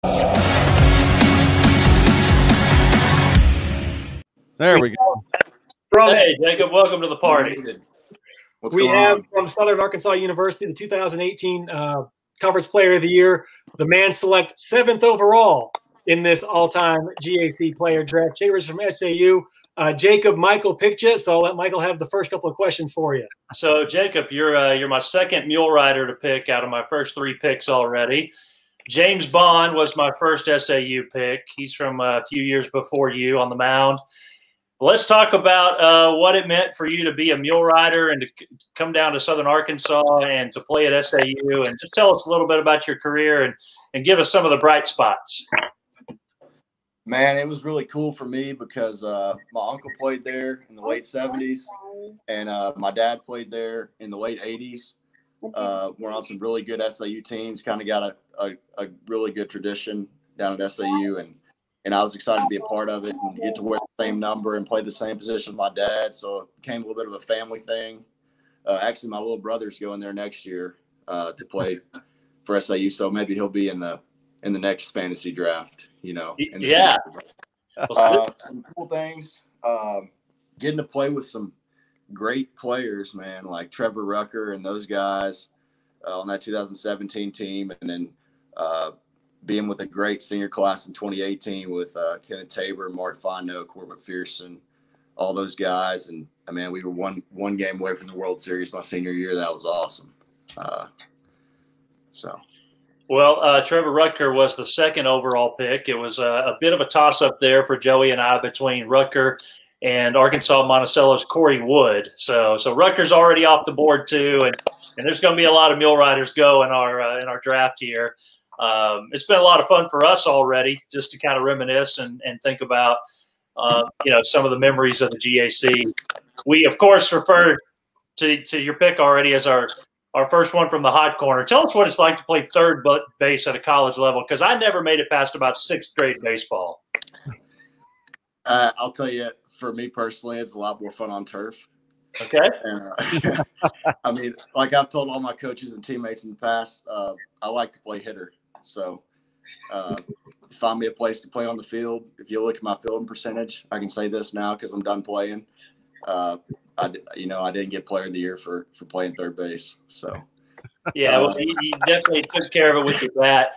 There we go. Hey, Jacob, welcome to the party. We have from Southern Arkansas University, the 2018 Conference Player of the Year, the man select 7th overall in this all-time GAC player draft. Jacob Richardson from SAU. Jacob, Michael picked you, so I'll let Michael have the first couple of questions for you. So, Jacob, you're my second mule rider to pick out of my first 3 picks already. James Bond was my first SAU pick. He's from a few years before you on the mound. Let's talk about what it meant for you to be a mule rider and to come down to Southern Arkansas and to play at SAU, and just tell us a little bit about your career and give us some of the bright spots. Man, it was really cool for me because my uncle played there in the late 70s, and my dad played there in the late 80s. We're on some really good SAU teams, kind of got a really good tradition down at SAU, and I was excited to be a part of it and get to wear the same number and play the same position as my dad. So it became a little bit of a family thing. Actually, my little brother's going there next year to play for SAU, so maybe he'll be in the next fantasy draft. Yeah. Some cool things. Getting to play with some great players, man, like Trevor Rucker and those guys on that 2017 team, and then being with a great senior class in 2018 with Kenneth Tabor, Mark Fondo, Court McPherson, all those guys. And, man, we were one game away from the World Series my senior year. That was awesome. Well, Trevor Rucker was the 2nd overall pick. It was a bit of a toss-up there for Joey and I between Rucker and Arkansas Monticello's Corey Wood. So Rucker's already off the board too, and there's going to be a lot of mule riders go in our draft here. It's been a lot of fun for us already, just to kind of reminisce and think about, some of the memories of the GAC. We, of course, refer to your pick already as our first one from the hot corner. Tell us what it's like to play third base at a college level, because I never made it past about 6th grade baseball. I'll tell you, for me personally, it's a lot more fun on turf. Okay. And, I mean, like I've told all my coaches and teammates in the past, I like to play hitter. So find me a place to play on the field. If you look at my fielding percentage, I can say this now because I'm done playing. I didn't get player of the year for playing third base. So yeah, well, you definitely took care of it with your bat.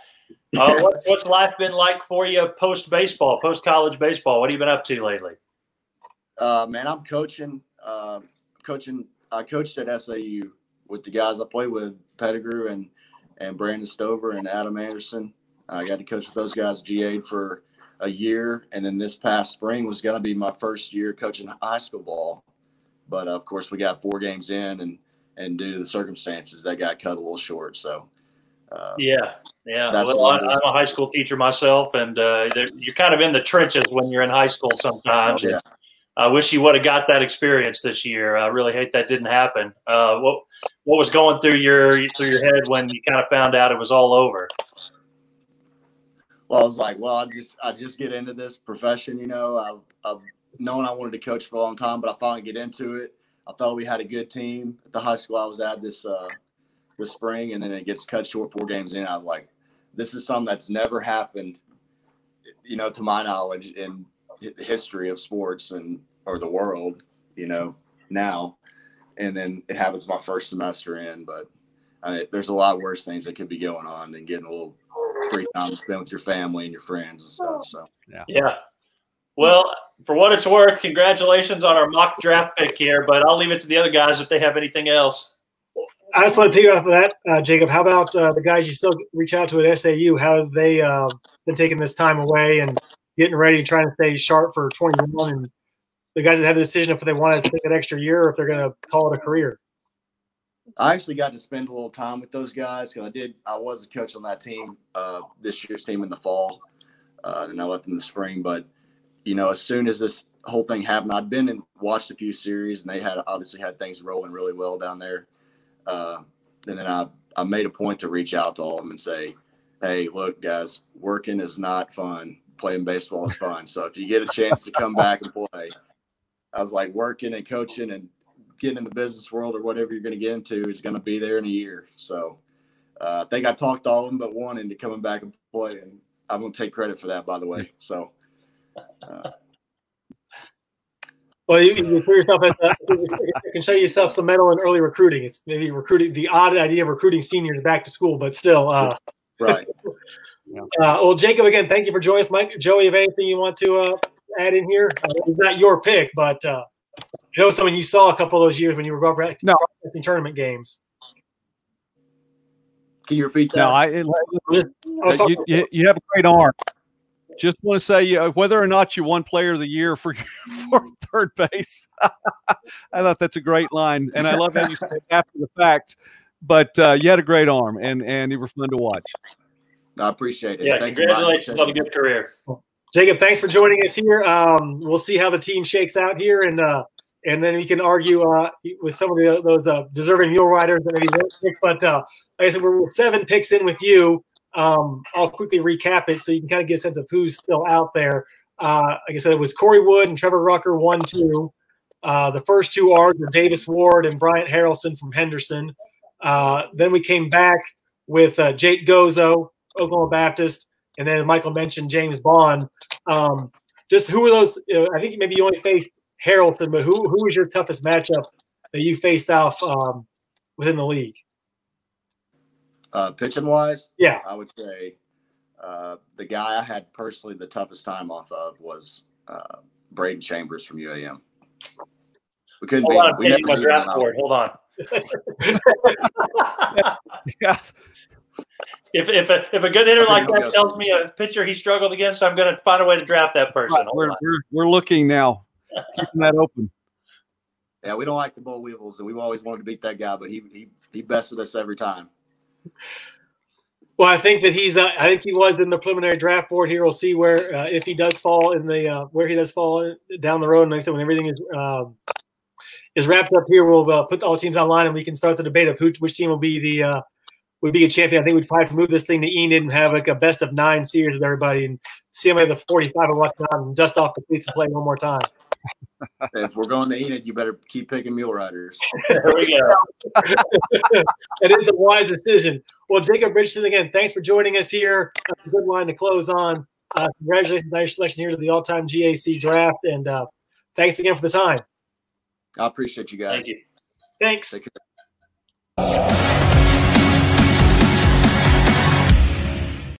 What's life been like for you post college baseball? What have you been up to lately? Man, I'm coaching. I coached at SAU with the guys I played with, Pettigrew and Brandon Stover and Adam Anderson. I got to coach with those guys, GA'd for a year, and then this past spring was going to be my first year coaching high school ball. But, of course, we got 4 games in, and due to the circumstances, that got cut a little short. So, yeah. Well, I'm a high school teacher myself, and you're kind of in the trenches when you're in high school sometimes. Yeah. I wish you would have got that experience this year. I really hate that didn't happen. What was going through your head when you kind of found out it was all over? Well, I was like, I just get into this profession. I've known I wanted to coach for a long time, but I finally get into it. I thought we had a good team at the high school I was at this spring, and then it gets cut short 4 games in. I was like, this is something that's never happened, to my knowledge in the history of sports or the world, now. And then it happens my first semester in, but there's a lot worse things that could be going on than getting a little free time to spend with your family and your friends and stuff. So yeah. Well, for what it's worth, congratulations on our mock draft pick here, but I'll leave it to the other guys if they have anything else. I just want to pick off of that, Jacob. How about the guys you still reach out to at SAU? How have they been taking this time away and getting ready, trying to stay sharp for 21? And the guys that have the decision if they want to take an extra year or if they're going to call it a career. I actually got to spend a little time with those guys because I was a coach on that team, this year's team in the fall, and I left in the spring. But, as soon as this whole thing happened, I'd been and watched a few series, and they had obviously had things rolling really well down there. And then I made a point to reach out to all of them and say, hey, look, guys, working is not fun. Playing baseball is fun. So if you get a chance to come back and play, I was like, working and coaching and getting in the business world or whatever you're going to get into is going to be there in a year. So I think I talked all of them but one into coming back and play. I won't take credit for that, by the way. So. Well, you put yourself as you can show yourself some mettle in early recruiting. It's maybe recruiting, the odd idea of recruiting seniors back to school, but still. Right. Well, Jacob, again, thank you for joining us. Mike, Joey, have anything you want to add in here? It's not your pick, but I know someone you saw a couple of those years when you were broadcasting tournament games. Can you repeat that? No, you have a great arm. Just want to say whether or not you won Player of the Year for third base. I thought that's a great line, and I love how you said it after the fact. But you had a great arm, and you were fun to watch. I appreciate it. Yeah, congratulations on a good career. Jacob, thanks for joining us here. We'll see how the team shakes out here, and then we can argue with some of those deserving mule riders that maybe won't pick. But like I said, we're 7 picks in with you. I'll quickly recap it so you can kind of get a sense of who's still out there. Like I said, it was Corey Wood and Trevor Rucker 1, 2. The first 2 R's were Davis Ward and Bryant Harrelson from Henderson. Then we came back with Jake Gozo, Oklahoma Baptist, and then Michael mentioned James Bond. Just who were those? I think maybe you only faced Harrelson, but who was your toughest matchup that you faced off within the league? Pitching wise, yeah, I would say the guy I had personally the toughest time off of was Braden Chambers from UAM. We couldn't beat him. We never my draft board. Hold on. Yes. If a good hitter like that tells me a pitcher he struggled against, I'm going to find a way to draft that person. We're looking now, keeping that open. Yeah, we don't like the Bull Weevils, and we've always wanted to beat that guy, but he bested us every time. Well, I think that I think he was in the preliminary draft board here. We'll see where if he does fall in the where he does fall down the road. And like I said, when everything is wrapped up here, we'll put all teams online and we can start the debate of which team will be a champion. I think we'd probably move this thing to Enid and have like a best of 9 series with everybody and see how many of the 45 are left out and dust off the cleats and play one more time. If we're going to Enid, you better keep picking mule riders. There we go. It is a wise decision. Well, Jacob Richardson, again, thanks for joining us here. That's a good line to close on. Congratulations on your selection here to the all-time GAC draft, and thanks again for the time. I appreciate you guys. Thank you. Thanks. Take care.